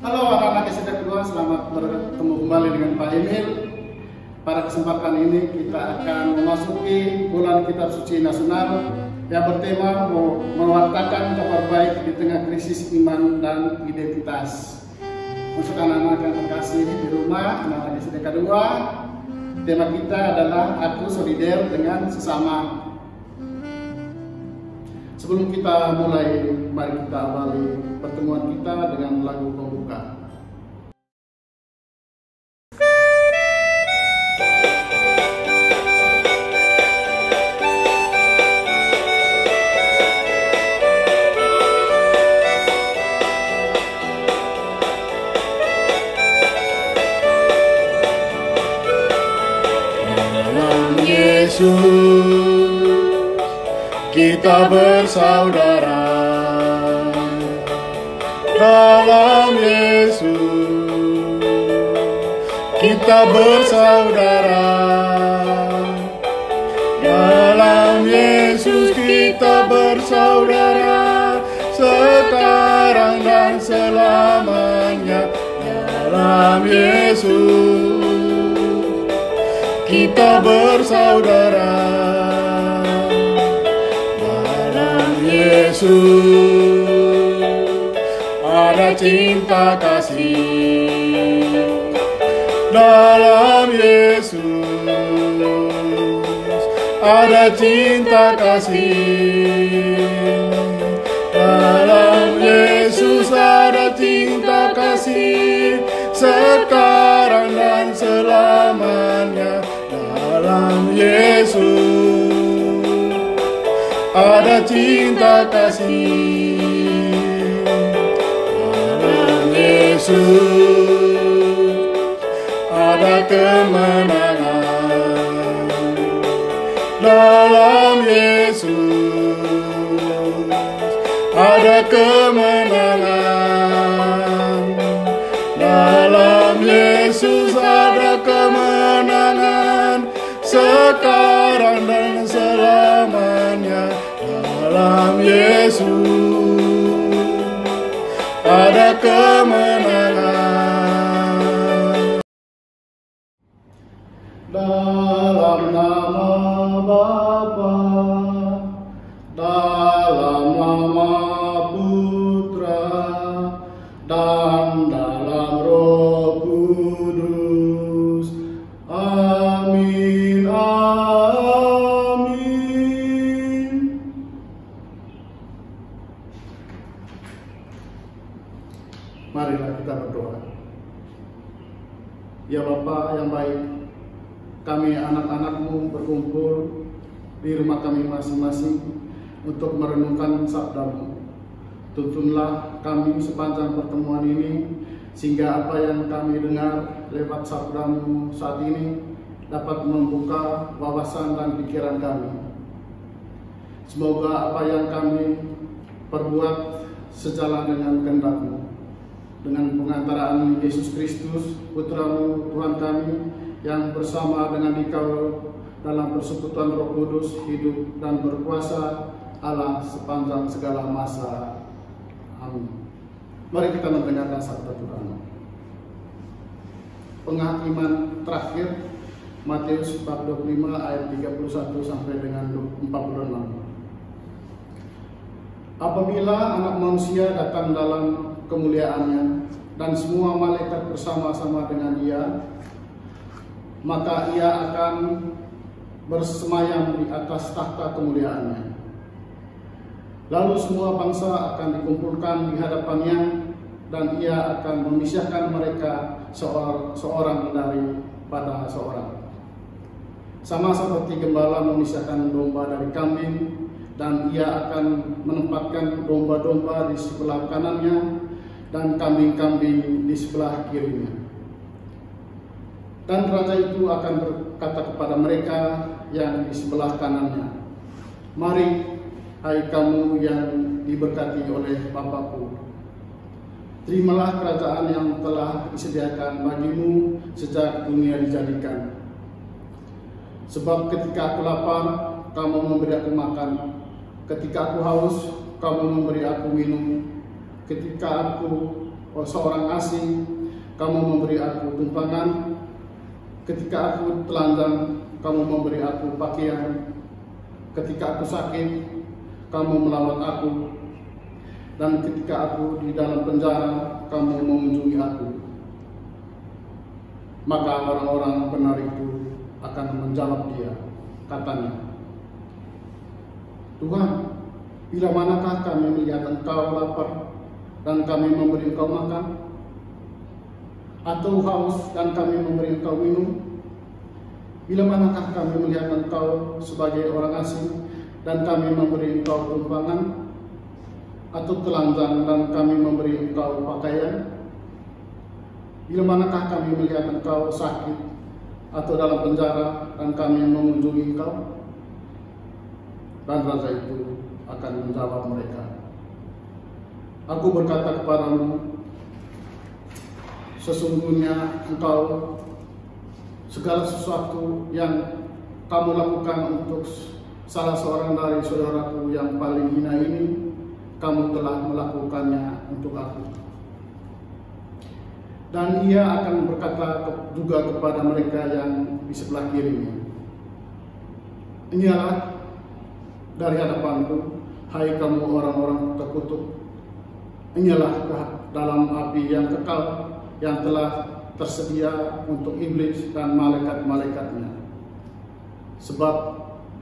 Halo anak-anak SD kedua, selamat bertemu kembali dengan Pak Emil. Pada kesempatan ini kita akan memasuki bulan Kitab Suci Nasional yang bertema mewartakan kabar baik di tengah krisis iman dan identitas. Untuk anak-anak yang terkasih di rumah, anak-anak SD kedua, tema kita adalah Aku Solider dengan Sesama. Sebelum kita mulai, mari kita awali pertemuan kita dengan lagu pembuka. Dalam Yesus kita bersaudara, dalam Yesus kita bersaudara, dalam Yesus kita bersaudara, sekarang dan selamanya. Dalam Yesus kita bersaudara, Yesus ada cinta kasih, dalam Yesus ada cinta kasih, dalam Yesus ada cinta kasih, sekarang dan selamanya. Dalam Yesus ada cinta kasih, dalam Yesus ada kemenangan, dalam Yesus ada kemenangan, dalam Yesus ada kemenangan, sekarang dan selamanya. Dalam Yesus ada kemenangan. Dalam nama Bapa, dalam nama Putra, dan dalam Roh Kudus. Amin, amin. Marilah kita berdoa. Ya Bapa yang baik, kami anak-anak-Mu berkumpul di rumah kami masing-masing untuk merenungkan sabda-Mu. Tuntunlah kami sepanjang pertemuan ini, sehingga apa yang kami dengar lewat sabda-Mu saat ini dapat membuka wawasan dan pikiran kami. Semoga apa yang kami perbuat sejalan dengan kehendak-Mu. Dengan pengantaraan Yesus Kristus, Putra-Mu, Tuhan kami, yang bersama dengan Dikau dalam persekutuan Roh Kudus, hidup dan berkuasa Allah sepanjang segala masa. Amin. Mari kita mendengarkan sabda Tuhan. Penghakiman terakhir, Matius bab 25 ayat 31 sampai dengan 46. Apabila Anak Manusia datang dalam kemuliaannya dan semua malaikat bersama-sama dengan Dia, maka Ia akan bersemayam di atas tahta kemuliaannya. Lalu semua bangsa akan dikumpulkan di hadapannya, dan Ia akan memisahkan mereka seorang daripada seorang. Sama seperti gembala memisahkan domba dari kambing, dan Ia akan menempatkan domba-domba di sebelah kanannya dan kambing-kambing di sebelah kirinya. Dan raja itu akan berkata kepada mereka yang di sebelah kanannya, "Mari, hai kamu yang diberkati oleh Bapa-Ku, terimalah kerajaan yang telah disediakan bagimu sejak dunia dijadikan. Sebab ketika aku lapar, kamu memberi aku makan. Ketika aku haus, kamu memberi aku minum. Ketika aku seorang asing, kamu memberi aku tumpangan. Ketika aku telanjang, kamu memberi aku pakaian. Ketika aku sakit, kamu melawat aku. Dan ketika aku di dalam penjara, kamu mengunjungi aku. Maka orang-orang benar itu akan menjawab dia, katanya, Tuhan, bila manakah kami melihat Engkau lapar dan kami memberi Engkau makan? Atau haus dan kami memberi Engkau minum? Bila manakah kami melihat Engkau sebagai orang asing dan kami memberi Engkau tumpangan? Atau telanjang dan kami memberi Engkau pakaian? Bila manakah kami melihat Engkau sakit atau dalam penjara dan kami mengunjungi Engkau? Dan raja itu akan menjawab mereka, Aku berkata kepadamu, sesungguhnya engkau segala sesuatu yang kamu lakukan untuk salah seorang dari saudaraku yang paling hina ini, kamu telah melakukannya untuk aku. Dan ia akan berkata juga kepada mereka yang di sebelah kirinya, Inilah dari hadapanku, hai kamu orang-orang terkutuk, inilah dalam api yang kekal yang telah tersedia untuk iblis dan malaikat-malaikatnya. Sebab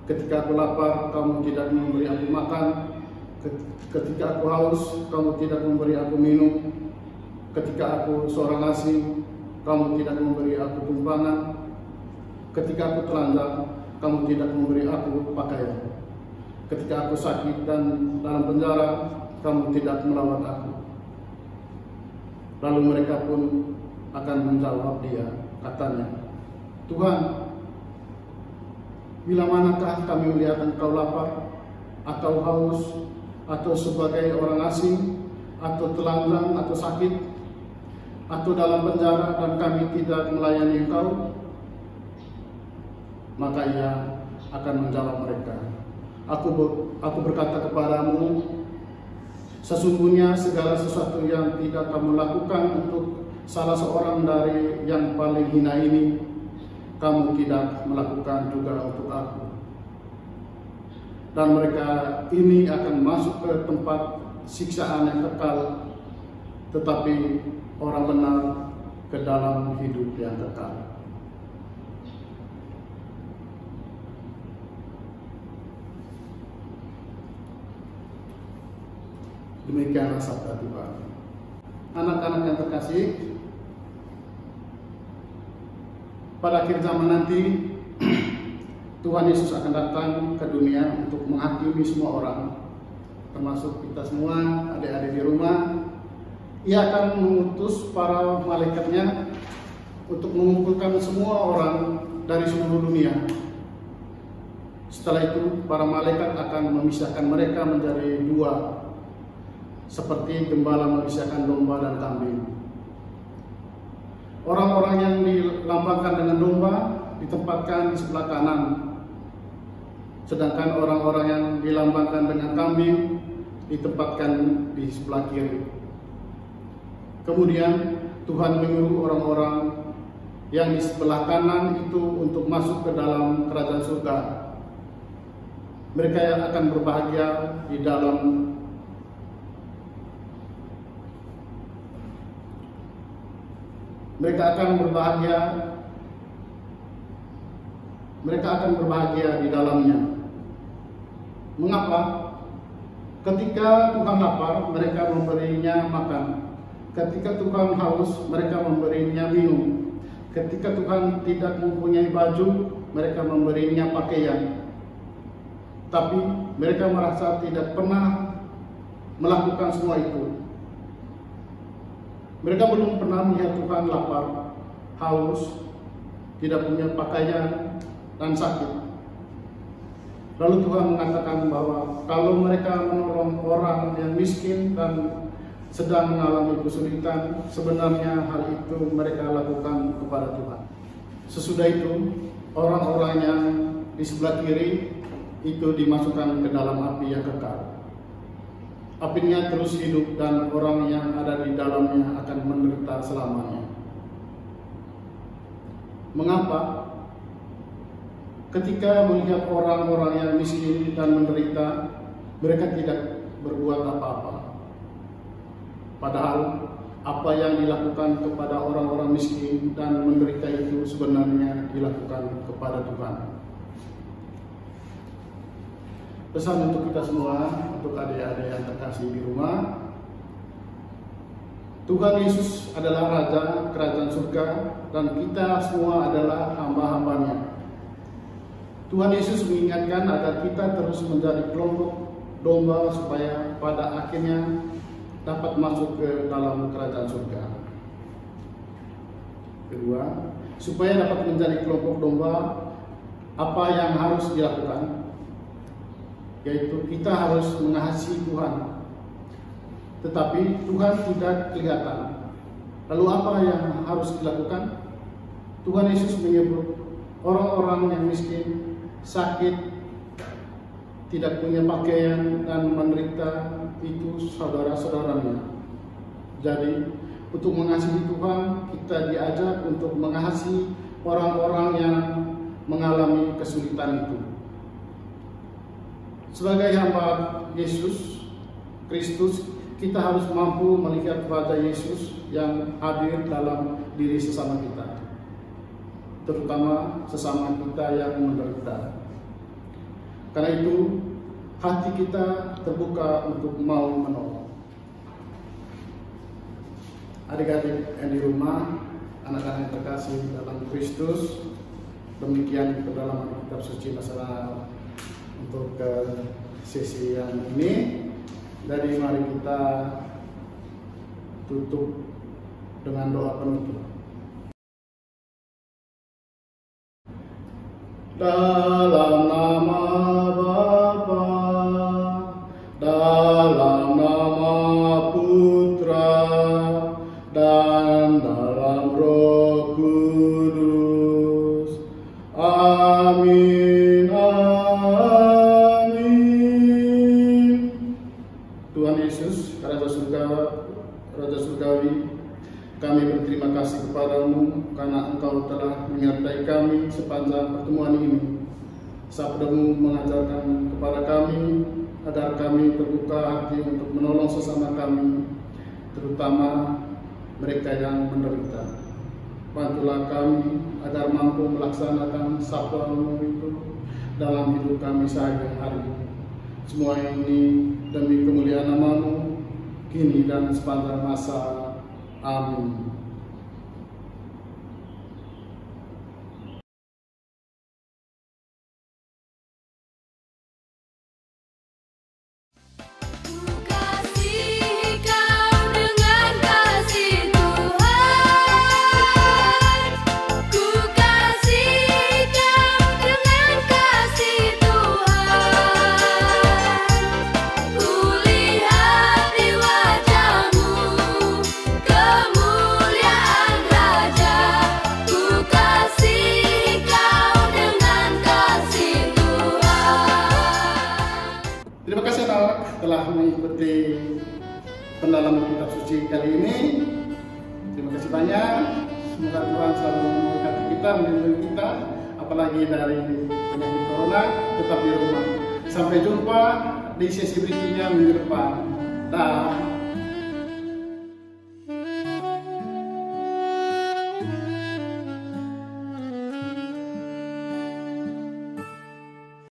ketika aku lapar, kamu tidak memberi aku makan. Ketika aku haus, kamu tidak memberi aku minum. Ketika aku seorang asing, kamu tidak memberi aku tumpangan. Ketika aku telanjang, kamu tidak memberi aku pakaian. Ketika aku sakit dan dalam penjara, kamu tidak melawat aku. Lalu mereka pun akan menjawab dia, katanya, Tuhan, bila manakah kami melihat Engkau lapar, atau haus, atau sebagai orang asing, atau telanjang, atau sakit, atau dalam penjara dan kami tidak melayani Engkau? Maka ia akan menjawab mereka, Aku berkata kepadamu, sesungguhnya segala sesuatu yang tidak kamu lakukan untuk salah seorang dari yang paling hina ini, kamu tidak melakukan juga untuk aku. Dan mereka ini akan masuk ke tempat siksaan yang kekal, tetapi orang benar ke dalam hidup yang kekal. Demikianlah sabda Tuhan. Anak-anak yang terkasih, pada akhir zaman nanti Tuhan Yesus akan datang ke dunia untuk menghakimi semua orang, termasuk kita semua, adik-adik di rumah. Ia akan mengutus para malaikatnya untuk mengumpulkan semua orang dari seluruh dunia. Setelah itu, para malaikat akan memisahkan mereka menjadi dua, seperti gembala memisahkan domba dan kambing. Orang-orang yang dilambangkan dengan domba ditempatkan di sebelah kanan, sedangkan orang-orang yang dilambangkan dengan kambing ditempatkan di sebelah kiri. Kemudian Tuhan menyuruh orang-orang yang di sebelah kanan itu untuk masuk ke dalam kerajaan surga. Mereka yang akan berbahagia di dalam Mereka akan berbahagia di dalamnya. Mengapa? Ketika Tuhan lapar, mereka memberinya makan. Ketika Tuhan haus, mereka memberinya minum. Ketika Tuhan tidak mempunyai baju, mereka memberinya pakaian. Tapi mereka merasa tidak pernah melakukan semua itu. Mereka belum pernah melihat Tuhan lapar, haus, tidak punya pakaian, dan sakit. Lalu Tuhan mengatakan bahwa kalau mereka menolong orang yang miskin dan sedang mengalami kesulitan, sebenarnya hal itu mereka lakukan kepada Tuhan. Sesudah itu, orang-orang yang di sebelah kiri itu dimasukkan ke dalam api yang kekal. apinya terus hidup dan orang yang ada di dalamnya akan menderita selamanya. Mengapa? Ketika melihat orang-orang yang miskin dan menderita, mereka tidak berbuat apa-apa. Padahal apa yang dilakukan kepada orang-orang miskin dan menderita itu sebenarnya dilakukan kepada Tuhan. Pesan untuk kita semua, untuk adik-adik yang terkasih di rumah, Tuhan Yesus adalah Raja Kerajaan Surga dan kita semua adalah hamba-hambanya. Tuhan Yesus mengingatkan agar kita terus menjadi kelompok domba supaya pada akhirnya dapat masuk ke dalam kerajaan surga. Kedua, supaya dapat menjadi kelompok domba, apa yang harus dilakukan? Yaitu kita harus mengasihi Tuhan. Tetapi Tuhan tidak kelihatan. Lalu apa yang harus dilakukan? Tuhan Yesus menyebut orang-orang yang miskin, sakit, tidak punya pakaian dan menderita itu saudara-saudaranya. Jadi untuk mengasihi Tuhan, kita diajak untuk mengasihi orang-orang yang mengalami kesulitan itu. Sebagai hamba Yesus Kristus, kita harus mampu melihat Raja Yesus yang hadir dalam diri sesama kita, terutama sesama kita yang menderita. Karena itu, hati kita terbuka untuk mau menolong. Adik-adik yang di rumah, anak-anak yang terkasih dalam Kristus, demikian pendalaman kitab suci masalah untuk sesi yang ini. Jadi mari kita tutup dengan doa penutup. Dalam nama Bapa, dalam nama Putra, dan dalam Roh Kudus. Amin, amin. Tuhan Yesus, Raja Surgawi, kami berterima kasih kepadamu karena Engkau telah menyertai kami sepanjang pertemuan ini. Sabdamu mengajarkan kepada kami agar kami terbuka hati untuk menolong sesama kami, terutama mereka yang menderita. Bantulah kami agar mampu melaksanakan sabdamu itu dalam hidup kami sehari-hari. Semua ini demi kemuliaan nama-Mu, kini dan sepanjang masa. Amin. Terima kasih anak telah mengikuti pendalaman kitab suci kali ini. Terima kasih banyak. Semoga Tuhan selalu memberkati kita, melindungi kita, apalagi dari penyakit corona. Tetap di rumah. Sampai jumpa di sesi berikutnya minggu depan. Dah.